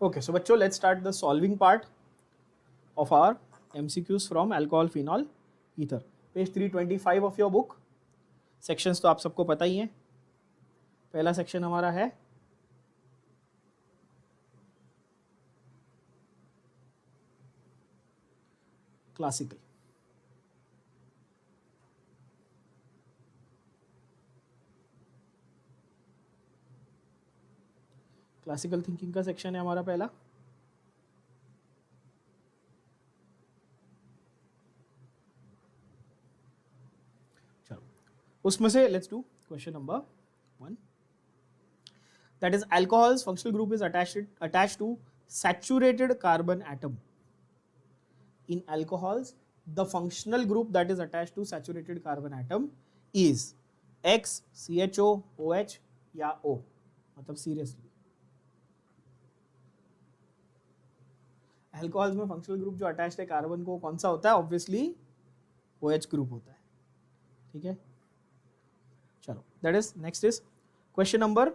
Okay, so बच्चों let's start the solving part of our MCQs from alcohol phenol ether. Page 325 of your book. Sections तो आप सबको पता ही हैं. पहला सेक्शन हमारा है क्लासिकल. क्लासिकल थिंकिंग का सेक्शन है हमारा पहला. चलो उसमें से let's do question number 1. That is, alcohol's functional group is attached to saturated carbon atom. In alcohols, the functional group that is attached to saturated carbon atom is X, CHO, OH या O. मतलब seriously alcohols में functional group जो attached है carbon को कौन सा होता है? ऑब्वियसली OH ग्रुप होता है. ठीक है, चलो that is next is question number.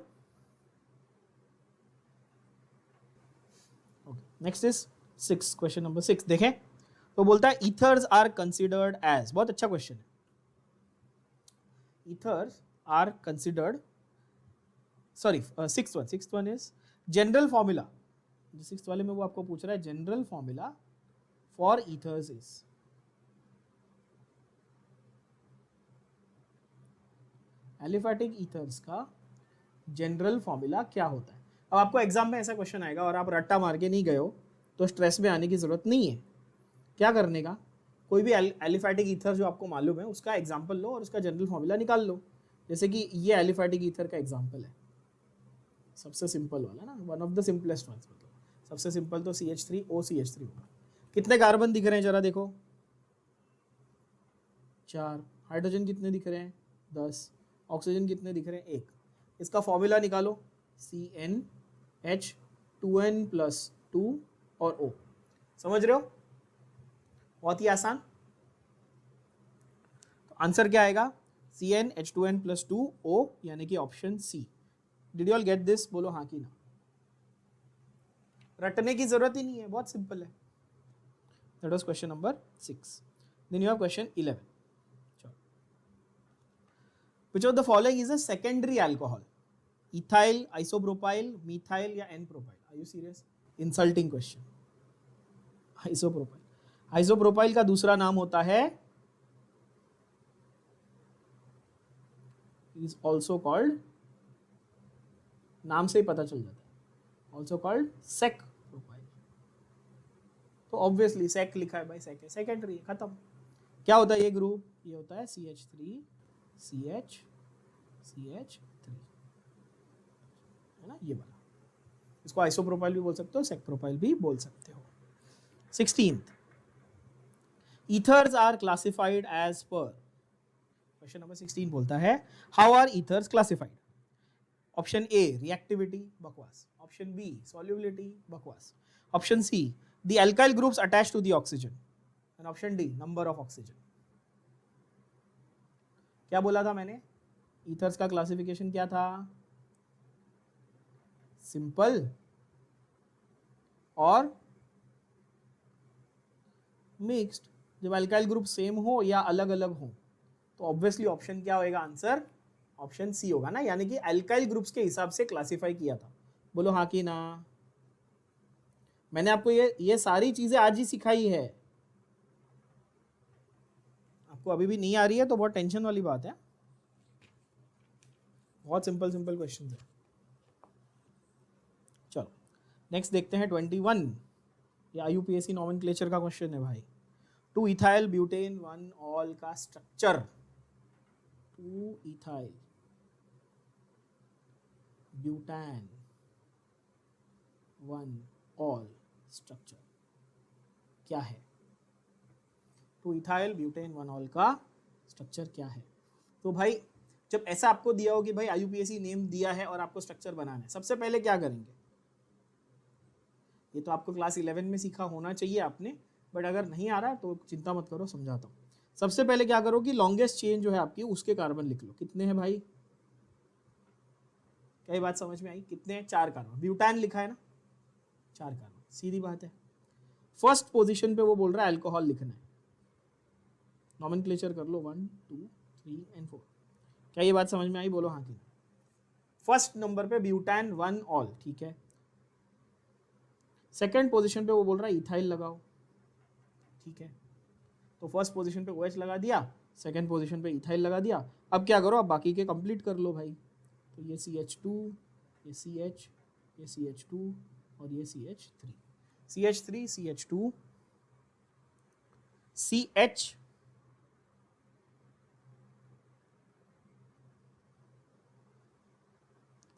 Next is 6. Question number 6 देखें तो बोलता है ईथर्स आर कंसिडर्ड एज. बहुत अच्छा क्वेश्चन है. Ethers are considered, sorry sixth one is general formula. जो सिक्स्थ वाले में वो आपको पूछ रहा है general formula for ethers is. Aliphatic ethers का जनरल फॉर्मूला क्या होता है? अब आपको एग्जाम में ऐसा क्वेश्चन आएगा और आप रट्टा मार के नहीं गए हो तो स्ट्रेस में आने की जरूरत नहीं है. क्या करने का, कोई भी एलिफैटिक ईथर जो आपको मालूम है उसका एग्जाम्पल लो और उसका जनरल फॉर्मूला निकाल लो. जैसे कि ये एलिफैटिक ईथर का एग्जाम्पल है, सबसे सिंपल वाला ना, one of the simplest ones. मतलब सबसे सिंपल तो CH3OCH3 होगा. कितने कार्बन दिख रहे हैं जरा देखो? 4. हाइड्रोजन कितने दिख रहे हैं? 10. ऑक्सीजन कितने दिख रहे हैं? 1. इसका फॉर्मूला निकालो, CnH2n+2 और O. समझ रहे हो? बहुत ही आसान. तो आंसर क्या आएगा? CnH2n+2O यानी कि option C. Did you all get this? बोलो हाँ कि ना. रटने की जरूरत ही नहीं है, बहुत सिंपल है. That was question number 6. Then you have question 11. Which of the following is a secondary alcohol? Ethyl, isopropyl, methyl या n-propyl? Are you serious? Insulting question. Isopropyl. Isopropyl का दूसरा नाम होता है, is also called, नाम से ही पता चल जाता है, also called sec propyl. तो ऑब्वियसली सेक लिखा है भाई, सेक है, सेकेंडरी है, खत्म. क्या होता है ये ग्रुप? ये होता है CH3 है ना, ये वाला. इसको आइसोप्रोपाइल भी बोल सकते हो, सेक प्रोपाइल भी बोल सकते हो. 16th, ethers are classified as per. Question number 16 बोलता है how are ethers classified? Option A reactivity, बकवास. ऑप्शन बी सॉल्युबिलिटी, बकवास. Option C the alkyl groups attached to the oxygen, and option D number of oxygen. क्या बोला था मैंने? Ethers का classification क्या था? सिंपल और मिक्स्ड. जब अल्काइल ग्रुप सेम हो या अलग अलग हो तो ऑब्वियसली ऑप्शन क्या होगा? आंसर ऑप्शन सी होगा ना, यानी कि अल्काइल ग्रुप्स के हिसाब से क्लासिफाई किया था. बोलो हाँ कि ना. मैंने आपको ये सारी चीजें आज ही सिखाई है. आपको अभी भी नहीं आ रही है तो बहुत टेंशन वाली बात है. बहुत सिंपल सिंपल क्वेश्चन है. चलो नेक्स्ट देखते हैं 21. ये IUPAC नॉमेनक्लेचर का क्वेश्चन है भाई. 2 इथाइल ब्यूटेन 1 ऑल का structure. 2 ethyl butane 1 all structure क्या है? 2 इथाइल ब्यूटेन 1 ऑल का स्ट्रक्चर क्या है? तो भाई जब ऐसा आपको दिया हो कि भाई IUPAC नेम दिया है और आपको स्ट्रक्चर बनाना है, सबसे पहले क्या करेंगे? ये तो आपको क्लास 11 में सीखा होना चाहिए आपने, बट अगर नहीं आ रहा है तो चिंता मत करो, समझाता हूँ. सबसे पहले क्या करो कि लॉन्गेस्ट चेन जो है आपकी उसके कार्बन लिख लो. कितने हैं भाई? क्या ये बात समझ में आई? कितने हैं? 4 कार्बन. ब्यूटान लिखा है ना, 4 कार्बन, सीधी बात है। फर्स्ट पोजीशन पे वो बोल रहा है अल्कोहल लिखना है, नॉमेनक्लेचर कर लो 1 2 3 एंड 4। क्या ये बात समझ में आई? बोलो हाँ कि नहीं। फर्स्ट नंबर पे ब्यूटान 1 ऑल, ठीक है। सेकंड पोजीशन पे वो बोल रहा है इथाइल लगाओ, ठीक है। तो फर्स्ट पोजीशन पे OH लगा दिया, सेकंड पोजीशन पे इथाइल लगा दिया। अब क्या करो, अब बाकी के कंप्लीट कर लो भाई। तो ये CH2, ये CH, ये CH2 और ये CH3, CH3 CH2 CH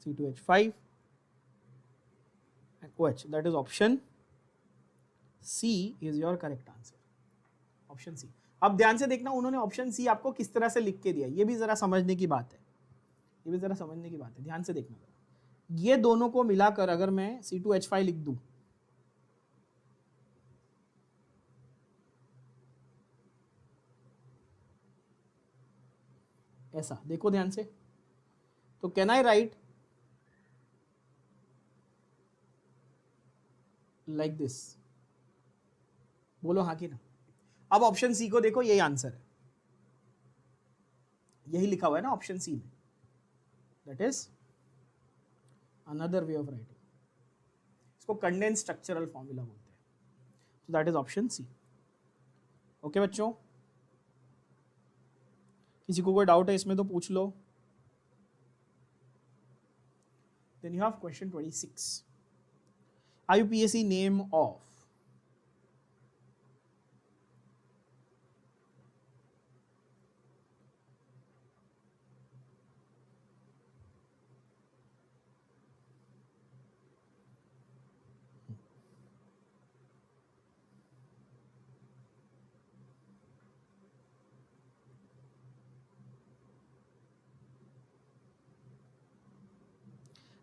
C2H5 and OH. That is option C is your correct answer. Option C. अब ध्यान से देखना उन्होंने ऑप्शन सी आपको किस तरह से लिख के दिया, ये भी जरा समझने की बात है, ये भी जरा समझने की बात है, ध्यान से देखना जरा। ये दोनों को मिलाकर अगर मैं C2H5 लिख दूं, ऐसा देखो ध्यान से, तो can I right like this? बोलो हाँ कि ना। अब ऑप्शन सी को देखो, यही आंसर है, यही लिखा हुआ है ना ऑप्शन सी में। That is another way of writing, इसको कंडेंस स्ट्रक्चरल फॉर्मूला बोलते हैं। तो that is option C. Okay बच्चों, किसी को कोई डाउट है इसमें तो पूछ लो। Then you have question 26, IUPAC name of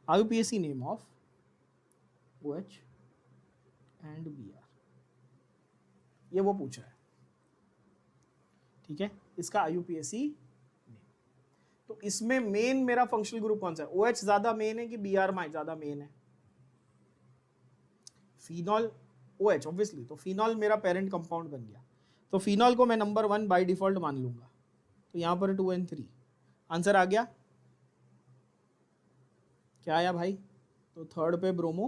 IUPAC name of OH and Br, ये वो पूछ रहा है, ठीक है। इसका IUPAC नेम, तो इसमें मेन मेरा फंक्शनल ग्रुप कौन सा है? OH ज्यादा मेन है कि Br ज्यादा मेन है? फिनॉल OH ऑब्वियसली, तो फिनॉल मेरा पेरेंट कंपाउंड बन गया, तो फिनॉल को मैं नंबर 1 बाय डिफॉल्ट मान लूंगा। तो यहां पर 2 and 3 आंसर आ गया। क्या आया भाई? तो थर्ड पे ब्रोमो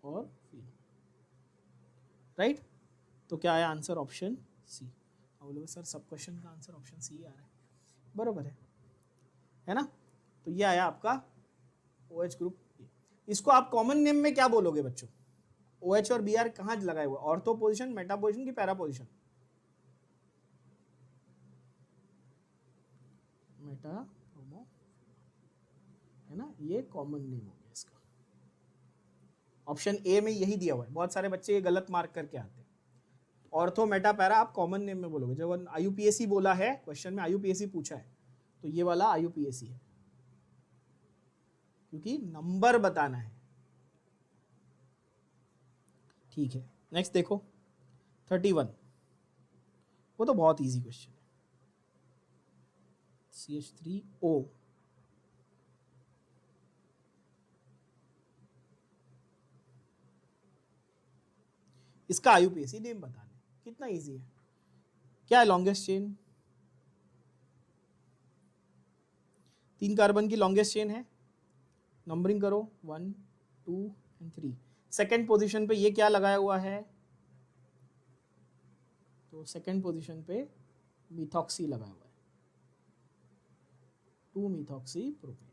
और फिनॉल, राइट। तो क्या आया आंसर? Option C. अब बोलोगे सर सब क्वेश्चन का आंसर ऑप्शन सी आ रहा है, बरोबर है ना। तो ये आया आपका OH ग्रुप। इसको आप कॉमन नेम में क्या बोलोगे बच्चों? OH और Br कहाँ लगाए हुए? ऑर्थो पोजिशन, मेटा पोजिशन की पैरा पोजिशन? मेटा ब्रोमो, है ना, ये कॉमन नेम हो गया इसका। ऑप्शन ए में यही दिया हुआ है, बहुत सारे बच्चे ये गलत मार्क करके आते हैं। ऑर्थो मेटा पैरा आप कॉमन नेम में बोलोगे। जब IUPAC बोला है क्वेश्चन में, IUPAC पूछा है, तो ये वाला IUPAC है, क्योंकि नंबर बताना है, ठीक है। नेक्स्ट देखो 31, वो तो बहुत इजी क्वेश्चन है। CH3O, इसका IUPAC नेम बताना है, कितना इजी है। क्या है लॉन्गेस्ट चेन? 3 कार्बन की लॉन्गेस्ट चेन है, नंबरिंग करो 1 2 एंड 3। सेकेंड पोजीशन पे ये क्या लगाया हुआ है? तो सेकेंड पोजीशन पे मिथॉक्सी लगाया हुआ है, 2 मिथॉक्सी प्रोपेन।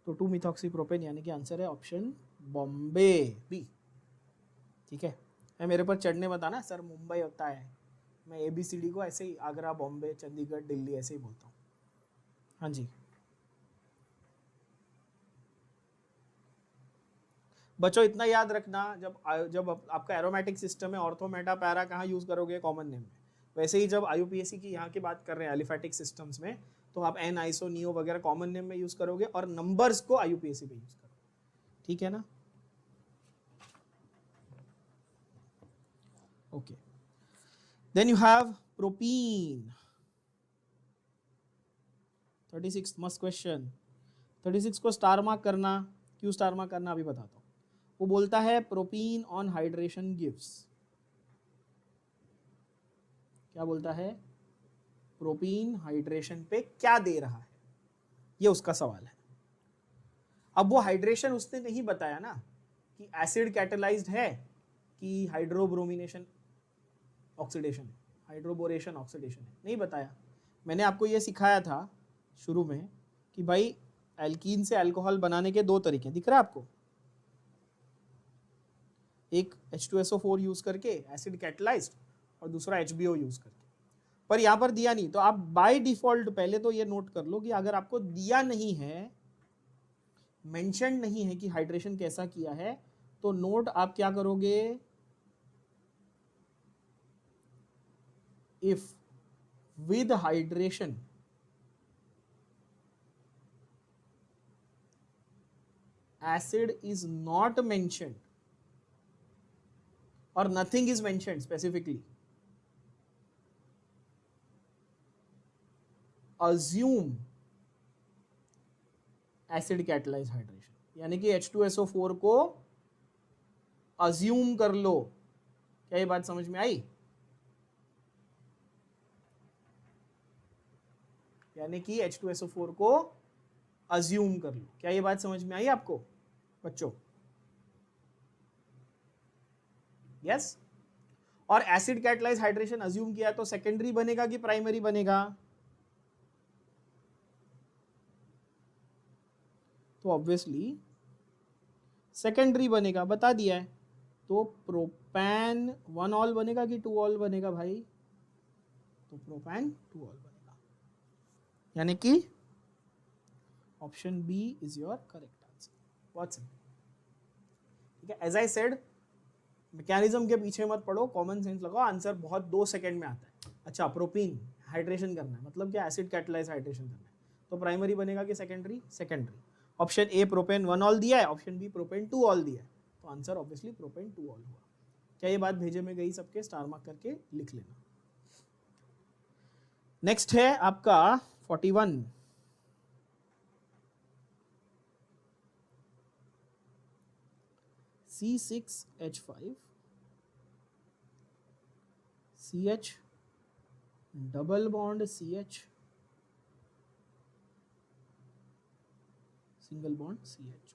तो 2 मिथॉक्सी प्रोपेन यानी कि आंसर है ऑप्शन बॉम्बे बी, ठीक है। मैं मेरे पर चढ़ने बताना सर मुंबई होता है, मैं ABCD को ऐसे ही आगरा, बॉम्बे, चंडीगढ़, दिल्ली ऐसे ही बोलता हूँ। हाँ जी बच्चों, इतना याद रखना, जब आपका एरोमेटिक सिस्टम है, ऑर्थो मेटा पैरा कहाँ यूज करोगे? कॉमन नेम में। वैसे ही जब IUPAC की यहाँ की बात कर रहे हैं एलिफेटिक सिस्टम्स में, तो आप N, आइसो, नियो वगैरह कॉमन नेम में यूज करोगे और नंबर्स को IUPAC पे यूज करोगे, ठीक है ना। Okay, then you have propene. 36 मस्त क्वेश्चन। 36 को स्टार मार्क करना, क्यों स्टार मार्क करना अभी बताता हूँ। वो बोलता है प्रोपीन ऑन हाइड्रेशन गिव्स, क्या बोलता है, प्रोपीन हाइड्रेशन पे क्या दे रहा है, ये उसका सवाल है। अब वो हाइड्रेशन उसने नहीं बताया ना कि एसिड कैटेलाइज्ड है कि हाइड्रोब्रोमिनेशन ऑक्सीडेशन है, हाइड्रोबोरेशन ऑक्सीडेशन है, नहीं बताया। मैंने आपको ये सिखाया था शुरू में कि भाई एल्कीन से अल्कोहल बनाने के दो तरीके दिख रहा है आपको, एक H2SO4 यूज करके एसिड कैटेलाइज्ड और दूसरा HBO यूज करके, पर यहां पर दिया नहीं। तो आप बाय डिफॉल्ट पहले तो ये नोट कर लो कि अगर आपको दिया नहीं है, मेंशन नहीं है कि हाइड्रेशन कैसा किया है, तो नोट आप क्या करोगे, if with hydration acid is not mentioned or nothing is mentioned specifically, assume acid catalyzed hydration, यानी कि H2SO4 को assume कर लो। क्या ये बात समझ में आई? यानी कि H2SO4 को assume कर लो। क्या ये बात समझ में आई आपको बच्चों? यस। और एसिड कैटलाइज हाइड्रेशन अज्यूम किया तो सेकेंडरी बनेगा कि प्राइमरी बनेगा? तो ऑब्वियसली सेकेंडरी बनेगा, बता दिया है। तो प्रोपैन 1 ऑल बनेगा कि 2 ऑल बनेगा भाई? तो प्रोपैन 2 ऑल बनेगा, यानी कि option B is your correct answer. बहुत सिंपल, ठीक है। एज आई सेड, मैकेनिज्म के पीछे मत पढ़ो, कॉमन सेंस लगाओ, आंसर बहुत 2 सेकंड में आता है। अच्छा, प्रोपीन हाइड्रेशन करना है, मतलब क्या, एसिड कैटलाइज हाइड्रेशन करना है, तो प्राइमरी बनेगा कि secondary? Secondary. Option A propane 1 all दिया है, ऑप्शन बी प्रोपेन 2 ऑल दिया है, तो आंसर ऑब्वियसली प्रोपेन 2 ऑल हुआ। क्या ये बात भेजे में गई सबके? स्टार मार्क करके लिख लेना। नेक्स्ट है आपका 41, C6H5 CH double bond CH single bond CH.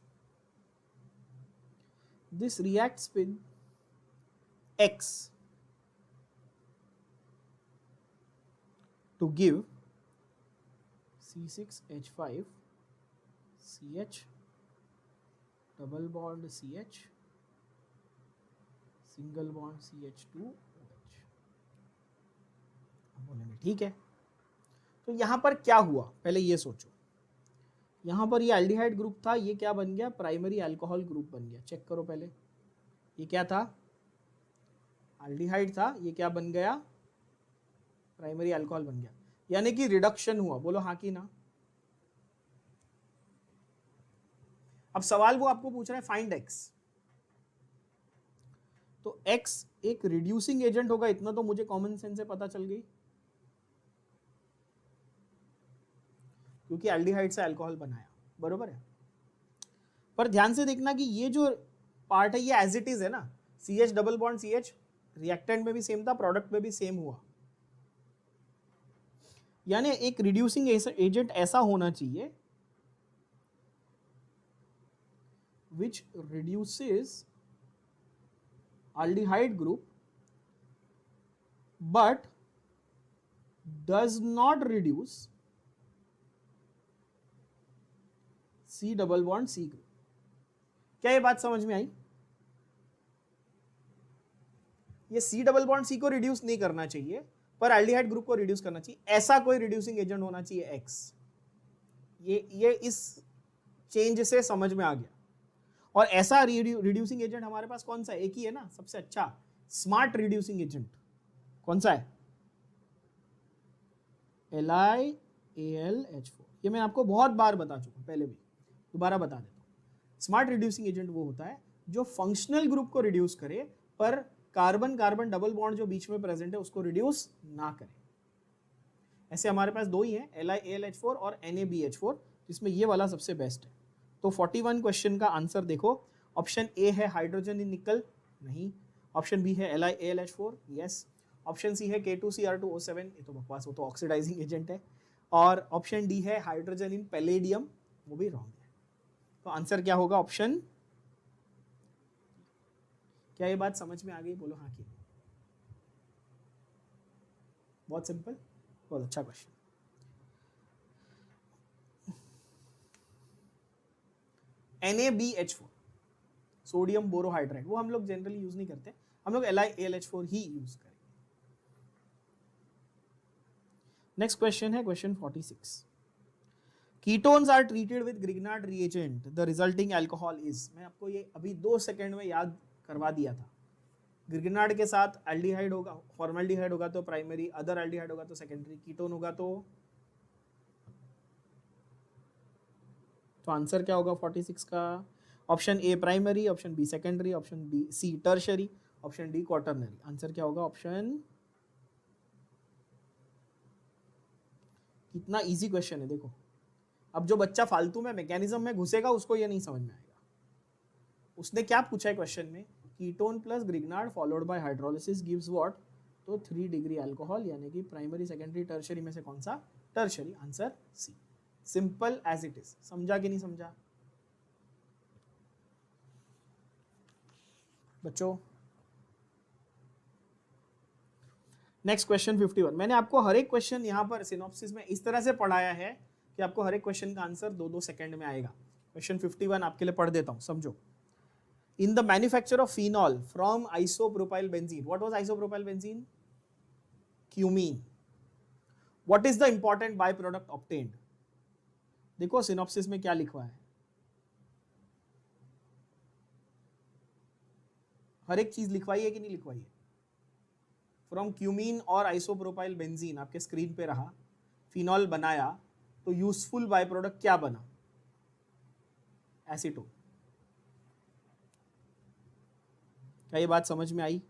This reacts with X to give C6H5 CH double bond CH single bond CH2OH। बोलेंगे ठीक है, तो यहां पर क्या हुआ पहले ये सोचो। यहां पर ये एल्डिहाइड ग्रुप था, ये क्या बन गया? प्राइमरी अल्कोहल ग्रुप बन गया। चेक करो पहले, ये क्या था? एल्डिहाइड था, ये क्या बन गया? प्राइमरी अल्कोहल बन गया, यानी कि रिडक्शन हुआ। बोलो हाँ कि ना? अब सवाल वो आपको पूछ रहा है फाइंड एक्स, तो X एक रिड्यूसिंग एजेंट होगा, इतना तो मुझे कॉमन सेंस से पता चल गई, क्योंकि एल्डिहाइड से अल्कोहल बनाया, बरोबर है। पर ध्यान से देखना कि ये जो पार्ट है ये एज इट इज है ना, CH double bond CH reactant में भी सेम था, प्रोडक्ट में भी सेम हुआ, यानी एक रिड्यूसिंग एजेंट ऐसा होना चाहिए which reduces aldehyde group but does not reduce C double bond C group। क्या ये बात समझ में आई? ये C डबल बॉन्ड C को रिड्यूस नहीं करना चाहिए, पर एल्डिहाइड ग्रुप को रिड्यूस करना चाहिए, ऐसा कोई रिड्यूसिंग एजेंट होना चाहिए X। ये इस चेंज से समझ में आ गया। और ऐसा रिड्यूसिंग एजेंट हमारे पास कौन सा? एक ही है ना, सबसे अच्छा स्मार्ट रिड्यूसिंग एजेंट कौन सा है? LiAlH4। ये मैं आपको बहुत बार बता चुका हूं पहले भी, दोबारा बता देता हूं। स्मार्ट रिड्यूसिंग एजेंट वो होता है जो फंक्शनल ग्रुप को रिड्यूस करे, पर कार्बन कार्बन डबल बॉन्ड जो बीच में प्रेजेंट है उसको रिड्यूस ना करे। ऐसे हमारे पास दो ही हैं, LiAlH4 और NaBH4, जिसमें ये वाला सबसे बेस्ट है। तो 41 क्वेश्चन का आंसर देखो, ऑप्शन ए है हाइड्रोजन इन निकल, नहीं। ऑप्शन बी है LiAlH4, यस। ऑप्शन सी है K2Cr2O7, ये तो बकवास, वो तो ऑक्सीडाइजिंग एजेंट है। और ऑप्शन डी है हाइड्रोजन इन पैलेडियम, वो भी रॉन्ग है। तो आंसर क्या होगा? ऑप्शन। क्या ये बात समझ में आ गई? बोलो हाँ की। बहुत सिंपल, बहुत अच्छा क्वेश्चन। NaBH4, सोडियम बोरोहाइड्राइड, वो हम लोग जनरली यूज नहीं करते, हम लोग LiAlH4 ही यूज करेंगे। नेक्स्ट क्वेश्चन है question 46। Ketones are treated with Grignard reagent, the resulting alcohol is. मैं आपको ये अभी 2 सेकंड में याद करवा दिया था। ग्रिग्नार्ड के साथ एल्डिहाइड होगा, फॉर्मल्डिहाइड होगा तो प्राइमरी, अदर एल्डिहाइड होगा तो सेकेंडरी, कीटोन होगा तो आंसर क्या होगा 46 का? Option A primary, option B secondary, option B C tertiary, option D quaternary. Answer क्या होगा? ऑप्शन। कितना इजी क्वेश्चन है देखो। अब जो बच्चा फालतू में मैकेनिज्म में घुसेगा उसको ये नहीं समझ में आएगा। उसने क्या पूछा है क्वेश्चन में? Ketone plus Grignard followed by hydrolysis gives what? तो 3 डिग्री अल्कोहल, यानी कि प्राइमरी सेकेंडरी टर्शरी में से कौन सा? Tertiary. Answer C. Simple as it is. समझा कि नहीं समझा बच्चों? Next question 51। मैंने आपको हर एक क्वेश्चन यहाँ पर सिनॉप्सिस में इस तरह से पढ़ाया है कि आपको हर एक क्वेश्चन का आंसर 2-2 सेकंड में आएगा। क्वेश्चन 51 आपके लिए पढ़ देता हूँ, समझो। In the manufacture of phenol from isopropyl benzene, what was isopropyl benzene? Cumene. What is the important by product obtained? देखो सिनॉप्सिस में क्या लिखा है, हर एक चीज लिखवाई है कि नहीं लिखवाई है? फ्रॉम क्यूमीन और आइसोप्रोपाइल बेंजीन आपके स्क्रीन पे रहा, फिनॉल बनाया, तो यूजफुल बाय प्रोडक्ट क्या बना? एसीटोन। क्या ये बात समझ में आई?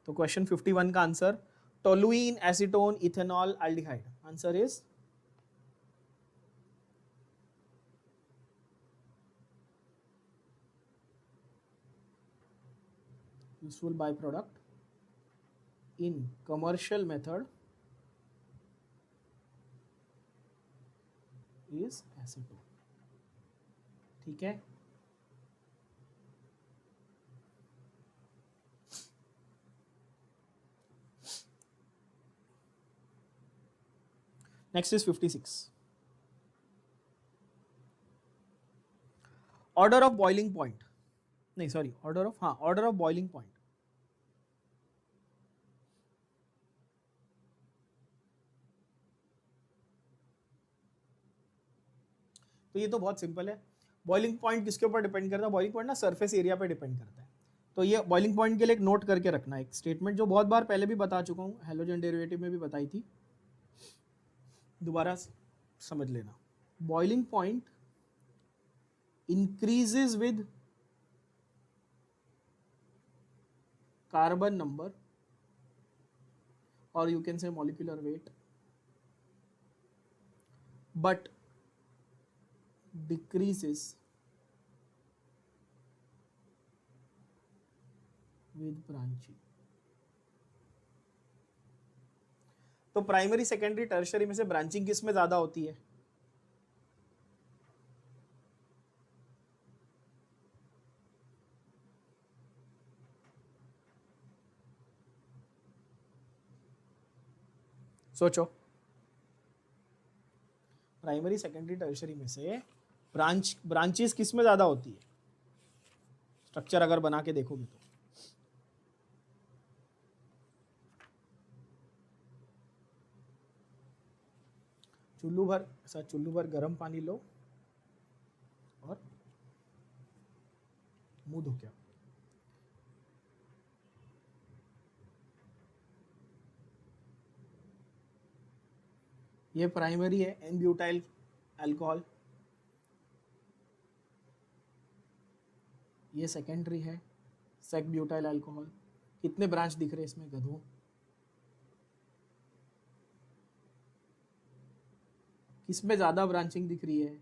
तो क्वेश्चन 51 का answer toluene, acetone, ethanol, aldehyde. Answer is useful byproduct in commercial method is acetone। ठीक है, next is 56। Order of boiling point, नहीं सॉरी, ऑर्डर ऑफ, हाँ ऑर्डर ऑफ बॉइलिंग पॉइंट। तो ये तो बहुत सिंपल है। बॉइलिंग पॉइंट किसके ऊपर डिपेंड करता है? बॉइलिंग पॉइंट ना सरफेस एरिया पे डिपेंड करता है। तो ये बॉइलिंग पॉइंट के लिए एक नोट करके रखना, एक स्टेटमेंट जो बहुत बार पहले भी बता चुका हूँ, हेलोजन डेरिवेटिव में भी बताई थी, दोबारा समझ लेना। Boiling point increases with carbon number, or you can say molecular weight, but decreases with branching। तो प्राइमरी, सेकेंडरी, टर्शरी में से ब्रांचिंग किस में ज्यादा होती है? सोचो, प्राइमरी, सेकेंडरी, टर्शरी में से ब्रांचेस किस में ज्यादा होती है? स्ट्रक्चर अगर बना के देखोगे तो चुल्लू भर गर्म पानी लो और मुंह धो के, ये प्राइमरी है एन ब्यूटाइल अल्कोहल, ये सेकेंडरी है सेक ब्यूटाइल अल्कोहल। कितने ब्रांच दिख रहे हैं इसमें गधों? किसमें ज्यादा ब्रांचिंग दिख रही है?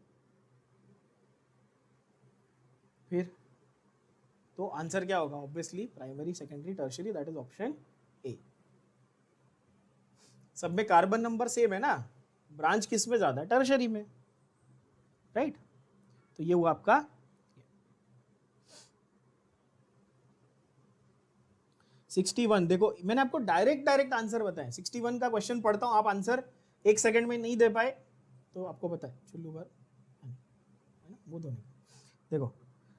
फिर तो आंसर क्या होगा? Obviously primary, secondary, tertiary, that is option A. सब में कार्बन नंबर सेम है ना, ब्रांच किस में ज्यादा है? टर्शियरी में, राइट? तो ये हुआ आपका 61। देखो मैंने आपको डायरेक्ट आंसर बताया। 61 का क्वेश्चन पढ़ता हूं, आप आंसर 1 सेकंड में नहीं दे पाए तो आपको पता है चुल्लू भर है ना, वो धोने का। देखो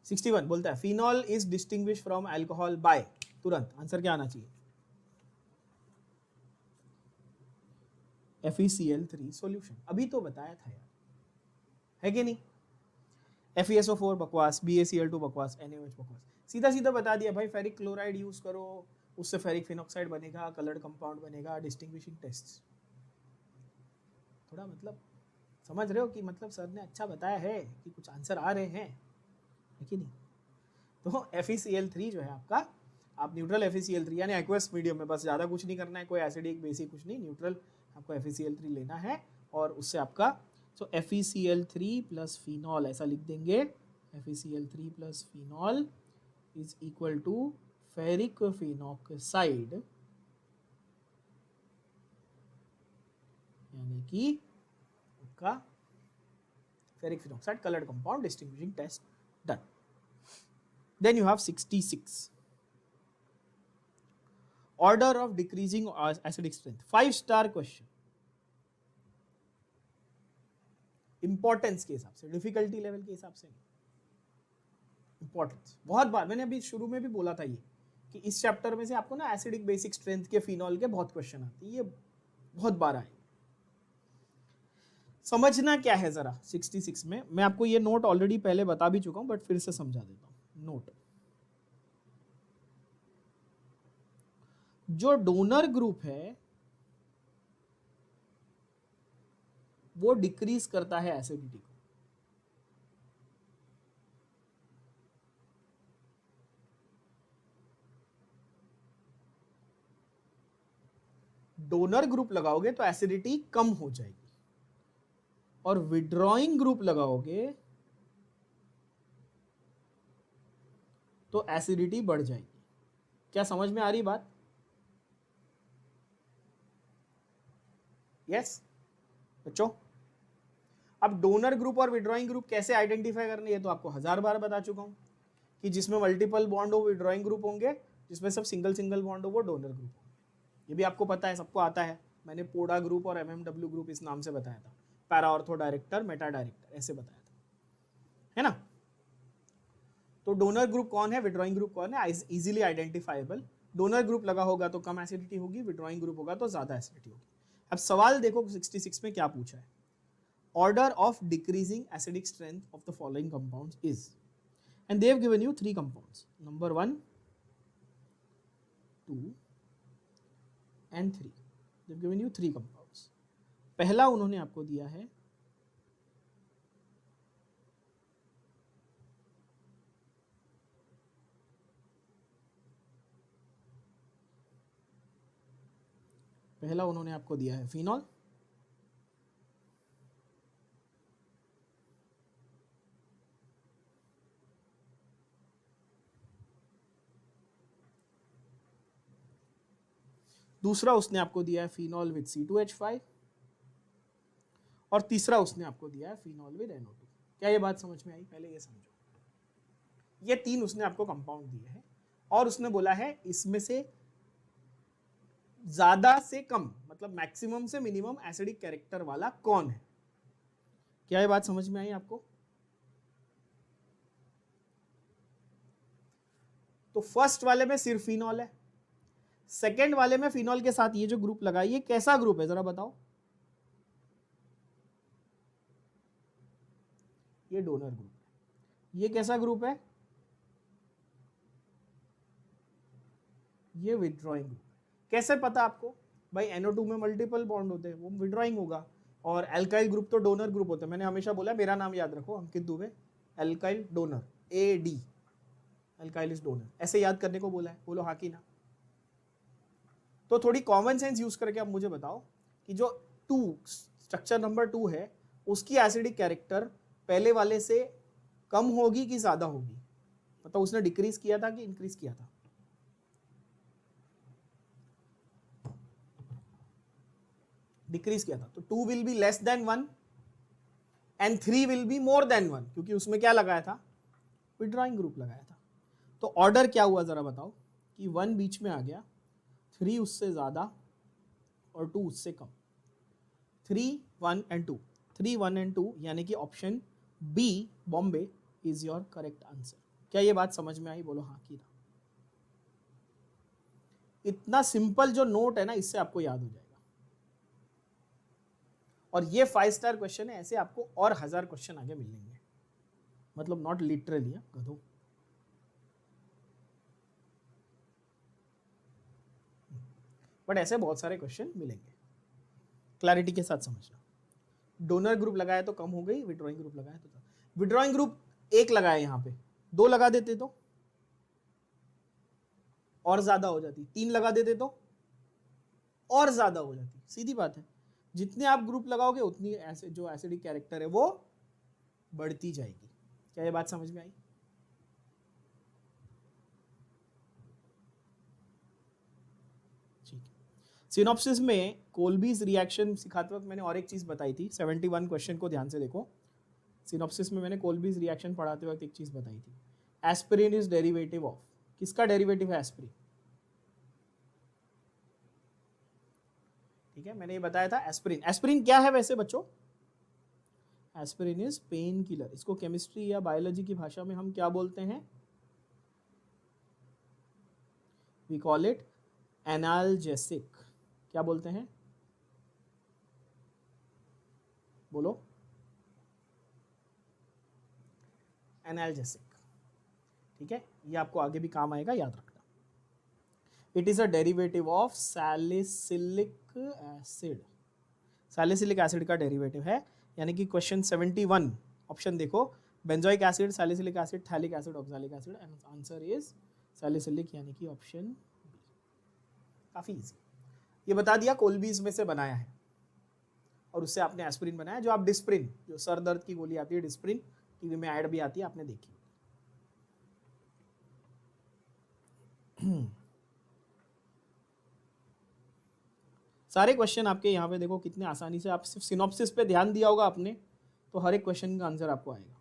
61 बोलता है phenol is distinguish from alcohol by, तुरंत आंसर क्या आना चाहिए? FeCl3 solution. अभी तो बताया था यार, है कि नहीं? FeSO4 बकवास, BaCl2 बकवास, NaOH बकवास। सीधा सीधा बता दिया भाई, फेरिक क्लोराइड यूज करो, उससे फेरिक फिनॉक्साइड बनेगा, कलर्ड कंपाउंड बनेगा, डिस्टिंग्विशिंग टेस्ट। थोड़ा मतलब समझ रहे हो कि मतलब सर ने अच्छा बताया है कि कुछ आंसर आ रहे हैं, है कि नहीं? तो FeCl3 जो है आपका, आप न्यूट्रल FeCl3 यानी एक्वस मीडियम में, बस ज़्यादा कुछ नहीं करना है, कोई एसिडिक बेसिक कुछ नहीं, न्यूट्रल आपको FeCl3 लेना है और उससे आपका सो FeCl3 प्लस फिनॉल ऐसा लिख देंगे, FeCl3 plus phenol is equal to ferric phenoxide, यानी कि आपका ferric phenoxide coloured compound, distinguishing test done. Then you have 66. Order of decreasing acidic strength. 5-star question. Importance के हिसाब से, डिफिकल्टी लेवल के हिसाब से नहीं, इंपॉर्टेंस। बहुत बार मैंने अभी शुरू में भी बोला था ये कि इस चैप्टर में से आपको ना एसिडिक बेसिक स्ट्रेंथ के फिनॉल के बहुत क्वेश्चन आते हैं, ये बहुत बार आए। समझना क्या है जरा 66 में, मैं आपको ये नोट ऑलरेडी पहले बता भी चुका हूं बट फिर से समझा देता हूं। नोट, जो डोनर ग्रुप है वो डिक्रीज करता है एसिडिटी को, डोनर ग्रुप लगाओगे तो एसिडिटी कम हो जाएगी और विड्रॉइंग ग्रुप लगाओगे तो एसिडिटी बढ़ जाएगी। क्या समझ में आ रही बात? यस बच्चों, अब डोनर ग्रुप और विड्रॉइंग ग्रुप कैसे आइडेंटिफाई करने, ये तो आपको 1000 बार बता चुका हूं कि जिसमें मल्टीपल बॉन्ड हो विड्रॉइंग ग्रुप होंगे, जिसमें सब सिंगल सिंगल बॉन्ड हो वो डोनर ग्रुप होंगे। ये भी आपको पता है, सबको आता है, मैंने पोडा ग्रुप और MMW ग्रुप इस नाम से बताया था, para ortho director, Meta director ऐसे बताया था, है ना? तो डोनर ग्रुप कौन है, विड्रॉइंग ग्रुप कौन है, इजीली आइडेंटिफाइबल। डोनर ग्रुप लगा होगा तो कम एसिडिटी होगी, विड्रॉइंग ग्रुप होगा तो ज्यादा एसिडिटी होगी। अब सवाल देखो 66 में क्या पूछा है, order of decreasing acidic strength of the following compounds is, and they have given you 3 compounds, number 1, 2 and 3। They have given you 3 compounds. पहला उन्होंने आपको दिया है फिनॉल, दूसरा उसने आपको दिया है फिनॉल विद C2H5 और तीसरा उसने आपको दिया है फिनॉल विद NO2। क्या ये बात समझ में आई? पहले ये समझो, ये 3 उसने आपको कंपाउंड दिए हैं और उसने बोला है इसमें से ज्यादा से कम, मतलब मैक्सिमम से मिनिमम एसिडिक कैरेक्टर वाला कौन है। क्या ये बात समझ में आई आपको? तो फर्स्ट वाले में सिर्फ फिनॉल है, सेकेंड वाले में फिनॉल के साथ ये जो ग्रुप लगा, ये कैसा ग्रुप है जरा बताओ? ये डोनर ग्रुप है। ये कैसा ग्रुप है? ये विड्रॉइंग ग्रुप। कैसे पता आपको? भाई NO2 में मल्टीपल बॉन्ड होते हैं, वो विड्रॉइंग होगा, और एल्काइल ग्रुप तो डोनर ग्रुप होते हैं। मैंने हमेशा बोला, मेरा नाम याद रखो, Ankit Dubey, alkyl donor, AD, alkyl is donor, ऐसे याद करने को बोला है, बोलो हाँ कि ना? तो थोड़ी कॉमन सेंस यूज करके आप मुझे बताओ कि जो 2 स्ट्रक्चर नंबर 2 है उसकी एसिडिक कैरेक्टर पहले वाले से कम होगी कि ज्यादा होगी? मतलब उसने डिक्रीज किया था कि इंक्रीज किया था? डिक्रीज किया था। तो 2 will be less than 1 and 3 will be more than 1, क्योंकि उसमें क्या लगाया था? विड्रॉइंग ग्रुप लगाया था। तो ऑर्डर क्या हुआ जरा बताओ, कि 1 बीच में आ गया, 3 उससे ज्यादा और 2 उससे कम। 3, 1 एंड 2, 3, 1 एंड 2, यानी कि ऑप्शन बी बॉम्बे इज योर करेक्ट आंसर। क्या ये बात समझ में आई? बोलो हाँ कि ना। इतना सिंपल जो नोट है ना, इससे आपको याद हो जाएगा। और ये 5 स्टार क्वेश्चन है, ऐसे आपको और 1000 क्वेश्चन आगे मिलेंगे, मतलब नॉट लिटरली गधो। बट ऐसे बहुत सारे क्वेश्चन मिलेंगे, क्लैरिटी के साथ समझना। डोनर ग्रुप लगाया तो कम हो गई, विड्रॉइंग ग्रुप लगाया तो विड्रॉइंग ग्रुप एक लगाया, यहां पे 2 लगा देते तो और ज्यादा हो जाती, 3 लगा देते तो और ज्यादा हो जाती। सीधी बात है, जितने आप ग्रुप लगाओगे उतनी ऐसे जो एसिडिक कैरेक्टर है वो बढ़ती जाएगी। क्या ये बात समझ में आई? ठीक है। सिनॉप्सिस में कोल्बीज रिएक्शन सिखाते वक्त मैंने और एक चीज बताई थी, 71 क्वेश्चन को ध्यान से देखो। सिनॉप्सिस में मैंने कोल्बीज रिएक्शन पढ़ाते वक्त एक चीज बताई थी, एस्पिरिन इज डेरिवेटिव ऑफ, किसका डेरिवेटिव है एस्पिरिन? ठीक है, मैंने ये बताया था एस्पिरिन। एस्पिरिन क्या है वैसे बच्चों? Aspirin is pain killer. इसको केमिस्ट्री या बायोलॉजी की भाषा में हम क्या बोलते हैं? We call it analgesic. क्या बोलते हैं? बोलो। एनाल्जेसिक। ठीक है, ये आपको आगे भी काम आएगा, याद रखना। It is a derivative of salicylic acid. Salicylic acid का डेरिवेटिव है, यानी कि क्वेश्चन 71 ऑप्शन देखो, benzoic acid, salicylic acid, phthalic acid, oxalic acid, and answer is salicylic, यानी कि ऑप्शन बी। काफी इजी। ये बता दिया कोल्बीज में से बनाया है, और उससे आपने एस्पिरिन बनाया, जो आप डिस्प्रिन, जो सर दर्द की गोली आती है डिस्प्रिन, टीवी में ऐड भी आती है, आपने देखी। सारे क्वेश्चन आपके यहाँ पे देखो कितने आसानी से, आप सिर्फ सिनॉप्सिस पे ध्यान दिया होगा आपने, तो हर एक क्वेश्चन का आंसर आपको आएगा।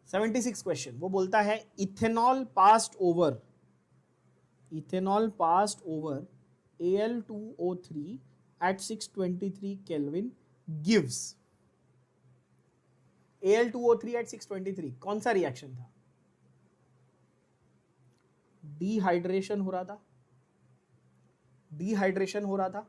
सेवेंटी 76 क्वेश्चन वो बोलता है ethanol passed over Al2O3 at 623 Kelvin gives Al2O3 at 623 कौन सा रिएक्शन था? डिहाइड्रेशन हो रहा था।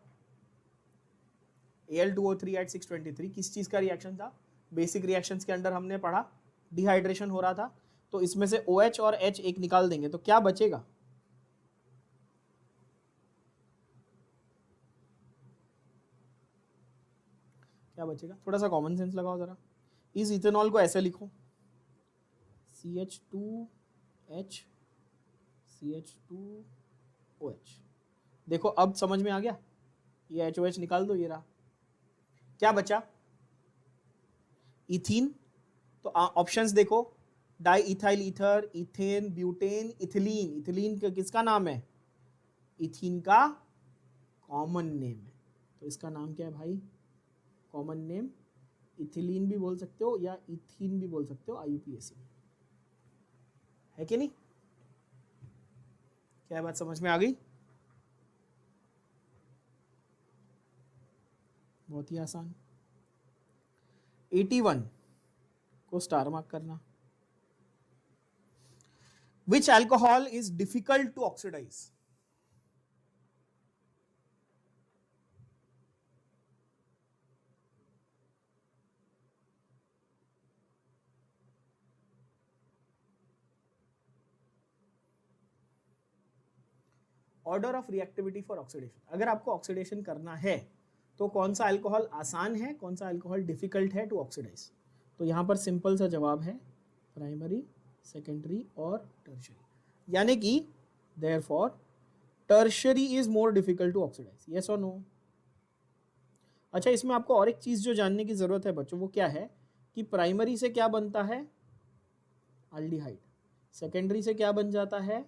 Al2O3 at 623 किस चीज का रिएक्शन था? बेसिक रिएक्शंस के अंदर हमने पढ़ा डिहाइड्रेशन हो रहा था। तो इसमें से OH और H एक निकाल देंगे तो क्या बचेगा? क्या बचेगा? थोड़ा सा कॉमन सेंस लगाओ जरा। इस इथेनॉल को ऐसे लिखो, CH2H CH2OH। देखो अब समझ में आ गया, ये HOH निकाल दो, ये रहा। क्या बचा? इथीन। तो ऑप्शंस देखो, di ethyl ether, ethane, butane, ethylene. Ethylene किसका नाम है? इथीन का कॉमन नेम है। तो इसका नाम क्या है भाई? कॉमन नेम इथिलीन भी बोल सकते हो या इथीन भी बोल सकते हो, IUPAC है कि नहीं? क्या बात समझ में आ गई? बहुत ही आसान। 81 को स्टार मार्क करना। Which alcohol is difficult to oxidize? Order of reactivity for oxidation. अगर आपको ऑक्सीडेशन करना है तो कौन सा अल्कोहल आसान है, कौन सा अल्कोहल डिफिकल्ट है टू ऑक्सीडाइज? तो यहां पर सिंपल सा जवाब है प्राइमरी, सेकेंडरी और टर्शरी, यानी कि therefore tertiary is more difficult to oxidise. Yes और नो? अच्छा, इसमें आपको और एक चीज जो जानने की जरूरत है बच्चों, वो क्या है कि प्राइमरी से क्या बनता है, अल्डिहाइड, सेकेंडरी से क्या बन जाता है,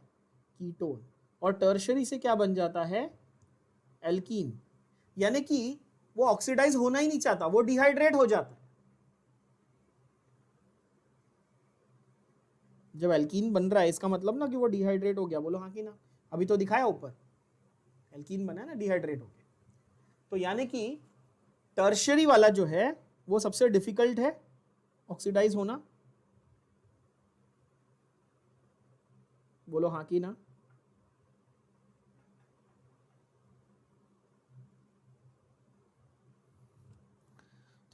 कीटोन, और टर्शरी से क्या बन जाता है, एल्कीन। यानी कि वो ऑक्सीडाइज होना ही नहीं चाहता, वो डिहाइड्रेट हो जाता है। जब एल्कीन बन रहा है इसका मतलब ना कि वो डिहाइड्रेट हो गया, बोलो हाँ कि ना, अभी तो दिखाया ऊपर एल्कीन बना है ना, डिहाइड्रेट हो गया। तो यानी कि टर्शरी वाला जो है वो सबसे डिफिकल्ट है ऑक्सीडाइज होना, बोलो हाँ कि ना।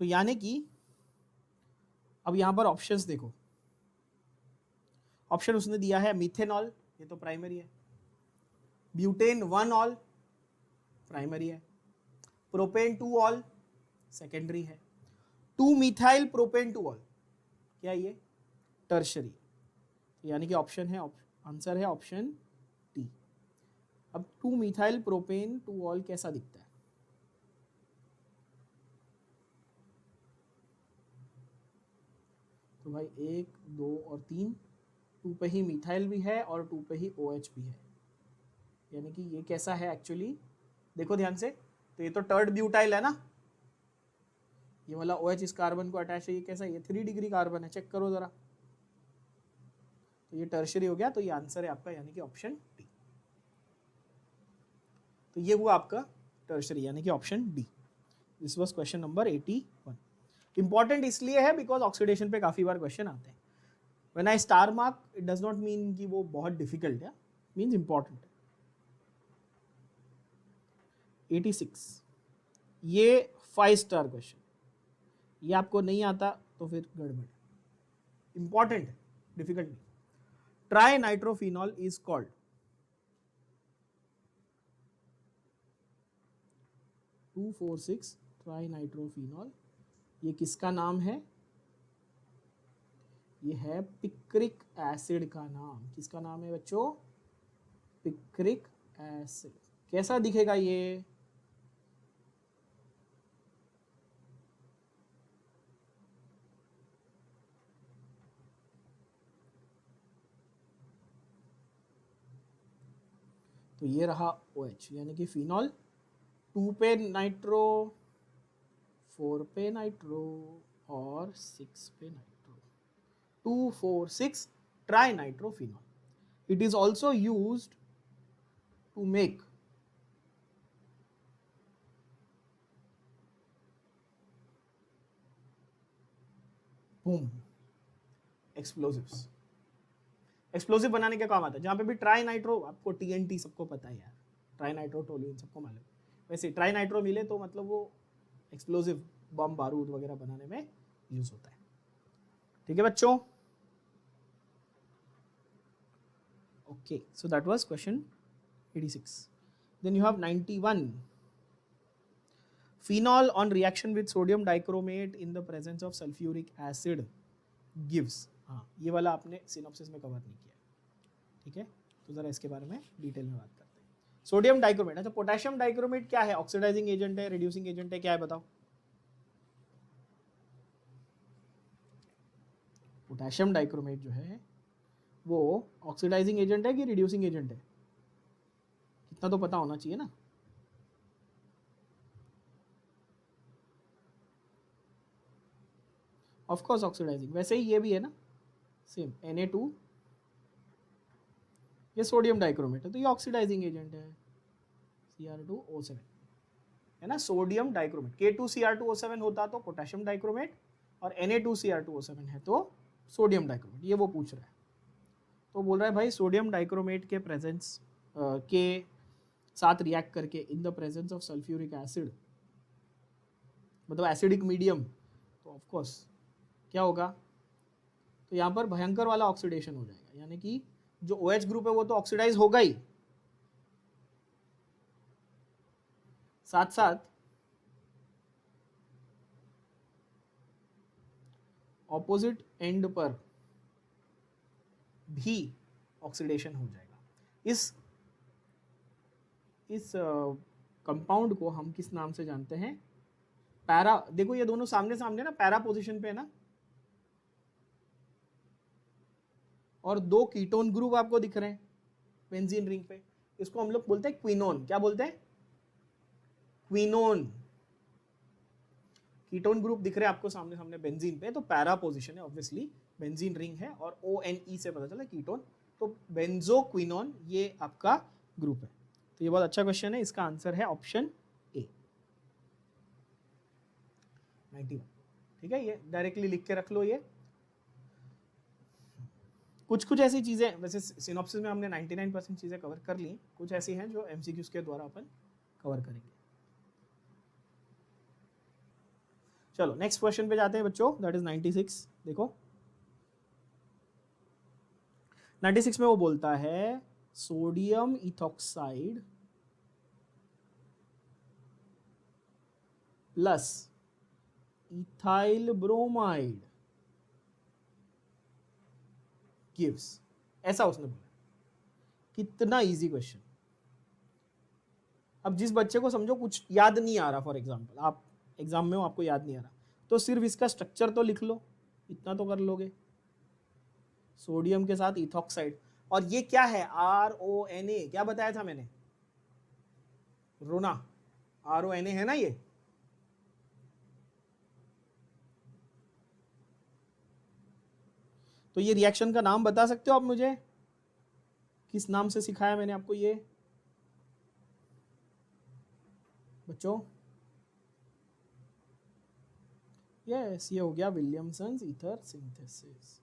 तो यानी कि अब यहां पर ऑप्शंस देखो, ऑप्शन उसने दिया है मिथेनॉल, ये तो प्राइमरी है, ब्यूटेन 1 ऑल प्राइमरी है, प्रोपेन 2 ऑल सेकेंडरी है, 2 मिथाइल प्रोपेन 2 ऑल क्या ये, टर्शरी। यानी कि ऑप्शन है, आंसर है ऑप्शन टी। अब 2 मिथाइल प्रोपेन 2 ऑल कैसा दिखता है, तो भाई 1 2 और 3, 2 पे ही मिथाइल भी है और 2 पे ही OH भी है। यानी कि ये कैसा है एक्चुअली, देखो ध्यान से, तो ये तो टर्ड ब्यूटाइल है ना, ये वाला OH इस कार्बन को अटैच है, ये कैसा, ये 3 डिग्री कार्बन है, चेक करो जरा, तो ये टर्शरी हो गया, तो ये आंसर है आपका, यानी कि ऑप्शन डी। तो ये हुआ आपका टर्शरी, यानी कि option D. This was question number 81। Important इसलिए है बिकॉज ऑक्सीडेशन पे काफी बार क्वेश्चन आते हैं। When I star mark it does not mean कि वो बहुत डिफिकल्ट है, मीन्स इंपॉर्टेंट है। 86, ये 5 स्टार क्वेश्चन, ये आपको नहीं आता तो फिर गड़बड़, इंपॉर्टेंट है, डिफिकल्ट नहीं। Try nitrophenol is called, 2,4,6 tri nitrophenol, ये किसका नाम है, ये है पिक्रिक एसिड का नाम। किसका नाम है बच्चों, पिक्रिक एसिड। कैसा दिखेगा ये, तो ये रहा OH, यानी कि फिनॉल, 2 पे नाइट्रो, 4 पे नाइट्रो और 6 पे nitro, 2,4,6 tri nitrophenol. It is also used to make boom explosives. Explosive बनाने का काम आता है, जहां पे भी ट्राई नाइट्रो, आपको TNT सबको पता है यार, ट्राई नाइट्रो टोल्यूइन सबको मालूम है, वैसे ट्राई नाइट्रो मिले तो मतलब वो एक्सप्लोजिव बम बारूद वगैरह बनाने में यूज होता है। ठीक है बच्चों, okay, so that was question 86। Then you have 91, phenol on reaction with sodium dichromate in the presence of sulfuric acid gives, हाँ ये वाला आपने सिनॉप्सिस में कवर नहीं किया, ठीक है, तो जरा इसके बारे में डिटेल में बात करते हैं। सोडियम डाइक्रोमेट, अच्छा पोटेशियम डाइक्रोमेट क्या है, ऑक्सीडाइजिंग एजेंट है, रिड्यूसिंग एजेंट है, क्या है बताओ। पोटेशियम डाइक्रोमेट जो है वो ऑक्सीडाइजिंग एजेंट है कि रिड्यूसिंग एजेंट है, कितना तो पता होना चाहिए ना। ऑफ कोर्स ऑक्सीडाइजिंग, वैसे ही ये भी है ना, सेम Na2, ये सोडियम डाइक्रोमेट है तो ये ऑक्सीडाइजिंग एजेंट है, Cr2O7 है ना, सोडियम डाइक्रोमेट। K2Cr2O7 होता तो पोटेशियम डाइक्रोमेट, और Na2Cr2O7 है तो सोडियम डाइक्रोमेट, ये वो पूछ रहा है। तो बोल रहा है भाई सोडियम डाइक्रोमेट के प्रेजेंस के साथ रिएक्ट करके in the presence of sulphuric acid, मतलब एसिडिक मीडियम, तो ऑफ कोर्स क्या होगा, तो यहाँ पर भयंकर वाला ऑक्सीडेशन हो जाएगा, यानी कि जो OH ग्रुप है वो तो ऑक्सीडाइज होगा ही, साथ साथ ऑपोजिट एंड पर भी ऑक्सीडेशन हो जाएगा। इस कंपाउंड को हम किस नाम से जानते हैं, पैरा, देखो ये दोनों सामने सामने ना, पैरा पोजीशन पे है ना, और 2 कीटोन ग्रुप आपको दिख रहे हैं बेंजीन रिंग पे, इसको हम लोग बोलते हैं क्विनोन। क्या बोलते हैं? क्विनोन। कीटोन ग्रुप दिख रहे हैं आपको सामने सामने बेंजीन पे, तो पैरा पोजीशन है ऑब्वियसली, बेंजीन रिंग है और ONE से पता चला कीटोन, तो बेंजोक्विनोन ये आपका ग्रुप है। तो ये बहुत अच्छा क्वेश्चन है, इसका आंसर है ऑप्शन ए 91। ठीक है, ये डायरेक्टली लिख के रख लो। ये कुछ ऐसी चीजें, वैसे सिनॉप्सिस में हमने 99% चीजें कवर कर ली, कुछ ऐसी हैं जो MCQs के द्वारा अपन कवर करेंगे। चलो नेक्स्ट क्वेश्चन पे जाते हैं बच्चों, दैट इज 96। देखो 96 में वो बोलता है sodium ethoxide plus ethyl bromide gives, ऐसा उसने बोला। कितना इजी क्वेश्चन। अब जिस बच्चे को समझो कुछ याद नहीं आ रहा, फॉर एग्जांपल आप एग्जाम में हो आपको याद नहीं आ रहा, तो सिर्फ इसका स्ट्रक्चर तो लिख लो, इतना तो कर लोगे। सोडियम के साथ इथॉक्साइड, और ये क्या है? RONA, क्या बताया था मैंने? रोना, RONA है ना ये। तो ये रिएक्शन का नाम बता सकते हो आप मुझे? किस नाम से सिखाया मैंने आपको ये बच्चों? यस, ये हो गया विलियमसन्स ईथर सिंथेसिस।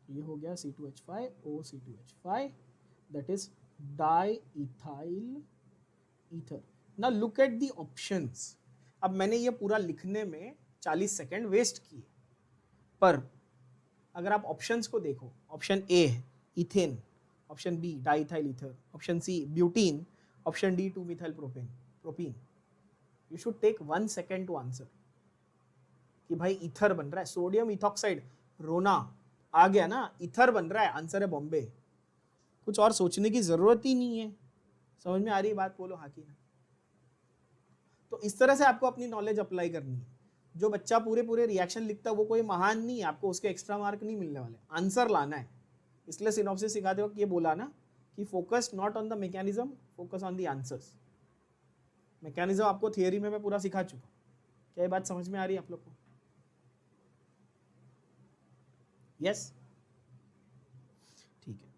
ये हो गया C2H5O, that is di ethyl ether. Now look at the options. अब मैंने ये पूरा लिखने में 40 सेकेंड वेस्ट किए, पर अगर आप ऑप्शंस को देखो, ऑप्शन ए है ethane, option B diethyl ether, option C butene, option D two methyl propene. You should take 1 second to answer कि भाई ईथर बन रहा है, सोडियम इथॉक्साइड, रोना आ गया ना, ईथर बन रहा है, आंसर है बॉम्बे। कुछ और सोचने की जरूरत ही नहीं है। समझ में आ रही है बात? बोलो हाँ कि ना। तो इस तरह से आपको अपनी नॉलेज अप्लाई करनी है। जो बच्चा पूरे रिएक्शन लिखता है वो कोई महान नहीं है, आपको उसके एक्स्ट्रा मार्क नहीं मिलने वाले, आंसर लाना है। इसलिए सिनॉप्सिस सिखाते वक्त ये बोला ना कि focus not on the mechanism, focus on the answers. Mechanism आपको थियरी में मैं पूरा सिखा चुका। क्या ये बात समझ में आ रही है आप लोग को? यस, ठीक है।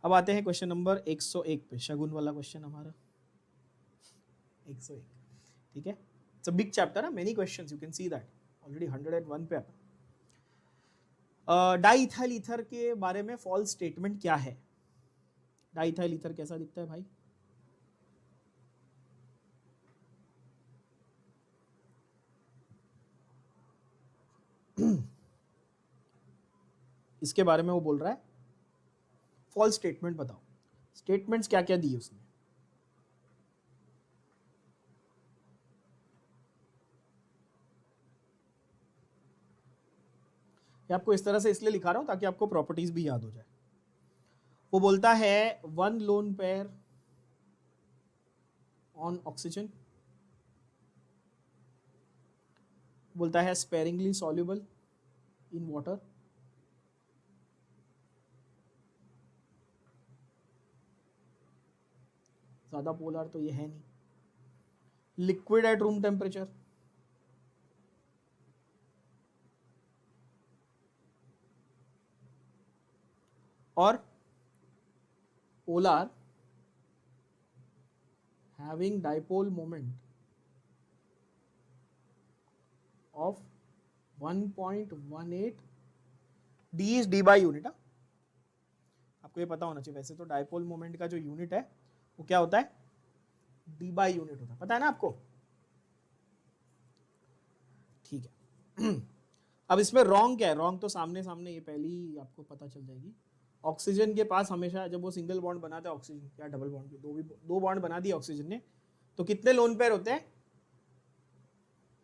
अब आते हैं क्वेश्चन नंबर 101 पे, शगुन वाला क्वेश्चन हमारा 101। ठीक है, इट्स अ बिग चैप्टर है, many questions, you can see that already 101 पे। डाइथाइल ईथर के बारे में फॉल्स स्टेटमेंट क्या है? डाइथाइल ईथर कैसा दिखता है भाई? इसके बारे में वो बोल रहा है फॉल्स स्टेटमेंट बताओ। स्टेटमेंट्स क्या क्या दिए उसने? आपको इस तरह से इसलिए लिखा रहा हूं ताकि आपको प्रॉपर्टीज भी याद हो जाए। वो बोलता है 1 लोन पेयर ऑन ऑक्सीजन, बोलता है स्पेरिंगली सॉल्युबल इन वाटर, ज्यादा पोलर तो ये है नहीं, लिक्विड एट रूम टेम्परेचर, और polar having dipole moment of 1.18 d is d by unit। आपको ये पता होना चाहिए। वैसे तो डाइपोल मोमेंट का जो यूनिट है वो क्या होता है? d by यूनिट होता है, पता है ना आपको? ठीक है। अब इसमें रॉन्ग क्या है? रॉन्ग तो सामने सामने ये पहली आपको पता चल जाएगी। ऑक्सीजन के पास हमेशा जब वो सिंगल बॉन्ड बनाता है, ऑक्सीजन या डबल बॉन्ड के दो बॉन्ड बना दिए ऑक्सीजन ने, तो कितने लोन पेयर होते हैं?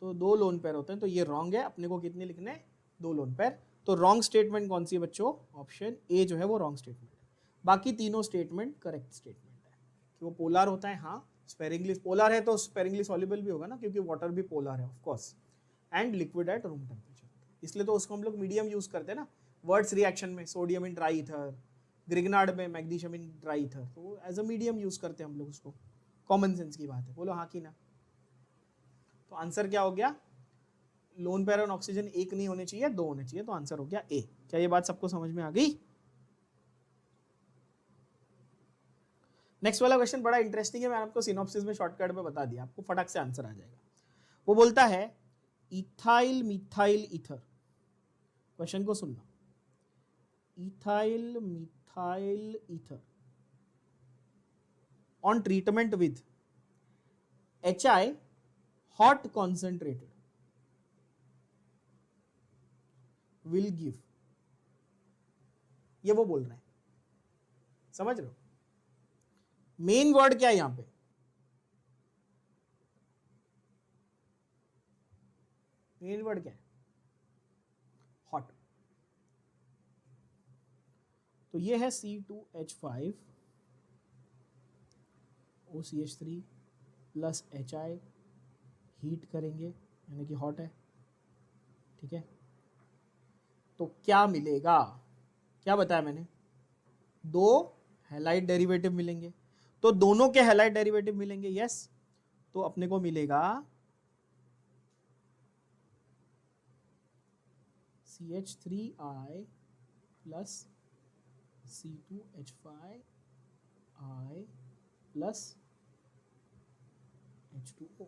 तो 2 लोन पेयर होते हैं। तो ये रॉन्ग है, अपने को कितने लिखने हैं? 2 लोन पेयर। तो रॉन्ग स्टेटमेंट कौन सी है बच्चों? ऑप्शन ए जो है वो रॉन्ग स्टेटमेंट है। बाकी तीनों स्टेटमेंट करेक्ट स्टेटमेंट है कि वो पोलर होता है। हाँ, स्पेरिंगली पोलर है तो स्पेरिंगली सॉल्युबल भी होगा ना, क्योंकि वाटर भी पोलर है of course, and liquid at room temperature. इसलिए तो उसको हम लोग मीडियम यूज करते हैं ना वर्ड्स रिएक्शन में, सोडियम इन ट्राई ईथर, ग्रिगनार्ड में मैग्नीशियम इन ड्राई ईथर, तो एज अ मीडियम यूज करते हैं हम लोग उसको, कॉमन सेंस की बात है, बोलो हाँ कि ना। तो आंसर क्या हो गया, लोन पेयर ऑन ऑक्सीजन एक नहीं होने चाहिए, दो होने चाहिए, तो आंसर हो गया ए। क्या ये बात सबको समझ में आ गई? नेक्स्ट वाला क्वेश्चन बड़ा इंटरेस्टिंग है, मैंने आपको सिनॉप्सिस में शॉर्टकट में बता दिया, आपको फटाक से आंसर आ जाएगा। वो बोलता है इथाइल मिथाइल ईथर, क्वेश्चन को सुनना, ethyl methyl ether on treatment with HI hot concentrated will give, ये वो बोल रहे हैं, समझ रहे हो? मेन वर्ड क्या है यहां पे, मेन वर्ड क्या है, हॉट। तो ये है C2H5 OCH3 plus HI, heat करेंगे यानी कि हॉट है, ठीक है। तो क्या मिलेगा, क्या बताया मैंने, दो हैलाइड डेरिवेटिव मिलेंगे, तो दोनों के हैलाइड डेरिवेटिव मिलेंगे, यस। तो अपने को मिलेगा CH3I plus C2H5I plus H2O।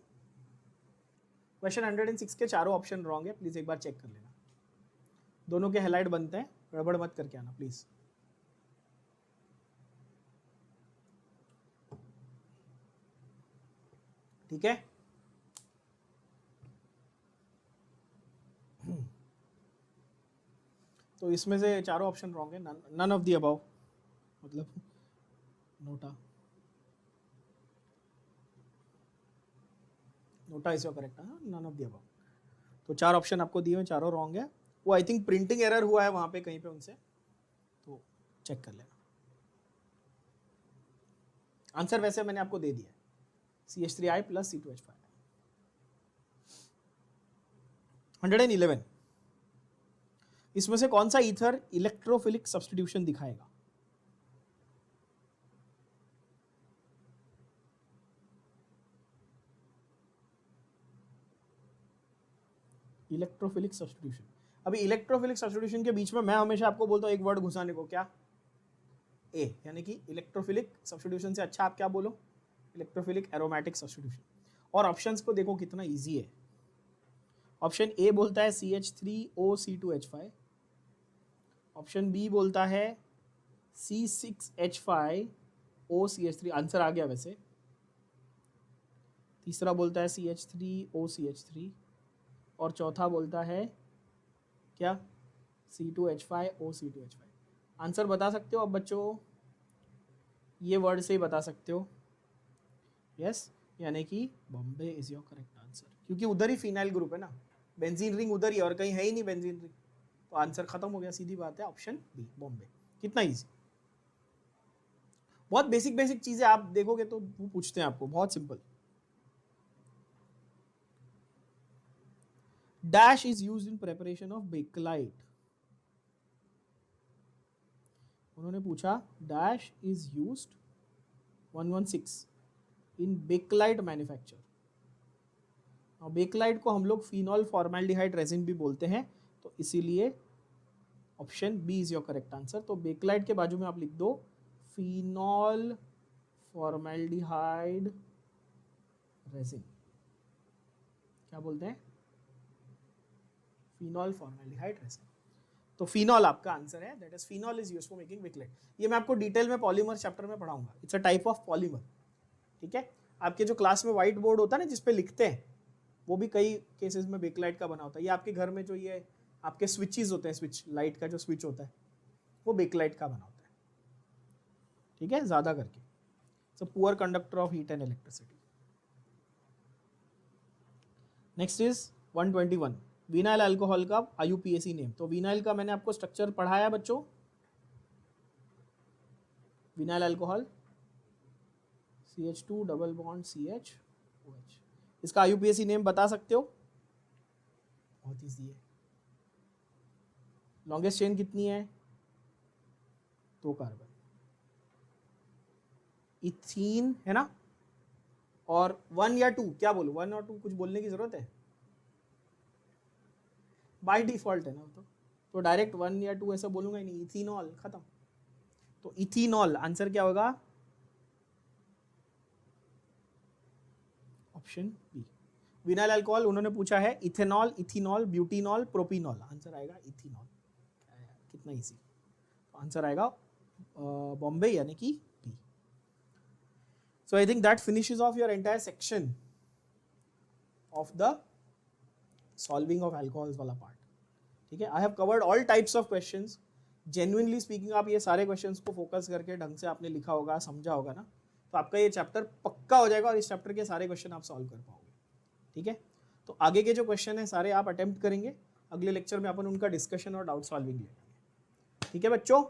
Question 106 के चारों ऑप्शन रॉन्ग है, प्लीज एक बार चेक कर लेना, दोनों के हैलाइड बनते हैं, गड़बड़ मत करके आना प्लीज। ठीक है, तो इसमें से चारों ऑप्शन रॉन्ग है, नन ऑफ द अबव, मतलब NOTA, NOTA is your correct, none of the above. तो चार ऑप्शन आपको दिए हुए, चारों रॉन्ग है, वो आई थिंक प्रिंटिंग एरर हुआ है वहां पे कहीं पे उनसे, तो चेक कर लेना। आंसर वैसे मैंने आपको दे दिया, CH3I प्लस C2H5। 111, इसमें से कौन सा ईथर इलेक्ट्रोफिलिक सब्स्टिट्यूशन दिखाएगा? इलेक्ट्रोफिलिक सब्स्टिट्यूशन, अभी इलेक्ट्रोफिलिक सब्स्टिट्यूशन के बीच में मैं हमेशा आपको बोलता हूं एक वर्ड घुसाने को, क्या, ए, यानी कि इलेक्ट्रोफिलिक सब्स्टिट्यूशन से अच्छा आप क्या बोलो, इलेक्ट्रोफिलिक एरोमेटिक सब्स्टिट्यूशन। और ऑप्शंस को देखो कितना इजी है, ऑप्शन ए बोलता है CH3OC2H5, ऑप्शन बी बोलता है C6H5OCH3, आंसर आ गया वैसे, तीसरा बोलता है CH3OCH3, और चौथा बोलता है क्या, C2H5OC2H5। आंसर बता सकते हो अब बच्चों, ये वर्ड से ही बता सकते हो, यस, यानी कि Bombay is your correct answer, क्योंकि उधर ही फिनाइल ग्रुप है ना, बेंजीन रिंग उधर ही, और कहीं है ही नहीं बेंजीन रिंग, तो आंसर खत्म हो गया, सीधी बात है, ऑप्शन बी बॉम्बे। कितना इजी, बहुत बेसिक बेसिक चीजें आप देखोगे तो वो पूछते हैं आपको, बहुत simple. Dash is used in preparation of Bakelite, उन्होंने पूछा dash is used 116 in Bakelite manufacture, और बेकलाइट को हम लोग फिनॉल फॉर्मेल्डिहाइड रेजिन भी बोलते हैं, तो इसीलिए option B is your correct answer. तो बेकलाइट के बाजू में आप लिख दो फिनॉल फॉर्मेल्डिहाइड रेजिन, क्या बोलते हैं, फिनॉल फॉर्मेल्डिहाइड रेजिन। तो फिनॉल आपका आंसर है, that is phenol is used for making Bakelite. ये मैं आपको डिटेल में पॉलीमर चैप्टर में पढ़ाऊंगा, it's a type of polymer, ठीक है। आपके जो क्लास में व्हाइट बोर्ड होता है ना जिसपे लिखते हैं, वो भी कई केसेस में बेकलाइट का बना होता है। ये आपके घर में जो ये आपके स्विचेस होते हैं, स्विच लाइट का जो स्विच होता है वो बेकलाइट का बना होता है, ठीक है, ज्यादा करके। So poor conductor of heat and electricity. Next is 121, vinyl alcohol का IUPAC नेम। तो विनाइल का मैंने आपको स्ट्रक्चर पढ़ाया बच्चों, vinyl alcohol CH2 double bond CH OH, इसका IUPAC नेम बता सकते हो? बहुत ईजी है। लॉन्गेस्ट चेन कितनी है? 2 कार्बन, इथीन है ना, और 1 या 2, क्या बोलूं, 1 और 2 कुछ बोलने की जरूरत है, बाय डिफॉल्ट है ना, तो डायरेक्ट 1 या 2 ऐसा बोलूंगा ही नहीं, इथेनॉल, खत्म। तो इथेनॉल आंसर क्या होगा, ऑप्शन बी। विनाइल अल्कोहल उन्होंने पूछा है ethanol, ethanol, butanol, propanol, answer आएगा इथेनॉल। कितना इजी, तो आंसर आएगा बॉम्बे यानी कि बी। So I think that finishes of your entire section of the solving of alcohols वाला पार्ट। ठीक है, I have covered all types of questions. Genuinely speaking, आप ये सारे क्वेश्चंस को फोकस करके ढंग से आपने लिखा होगा, समझा होगा ना, तो आपका ये चैप्टर पक्का हो जाएगा और इस चैप्टर के सारे क्वेश्चन आप सॉल्व कर पाओगे। ठीक है, तो आगे के जो क्वेश्चन है सारे आप अटेम्प्ट करेंगे, अगले लेक्चर में अपन उनका डिस्कशन और डाउट सॉल्विंग लेंगे। ठीक है बच्चों।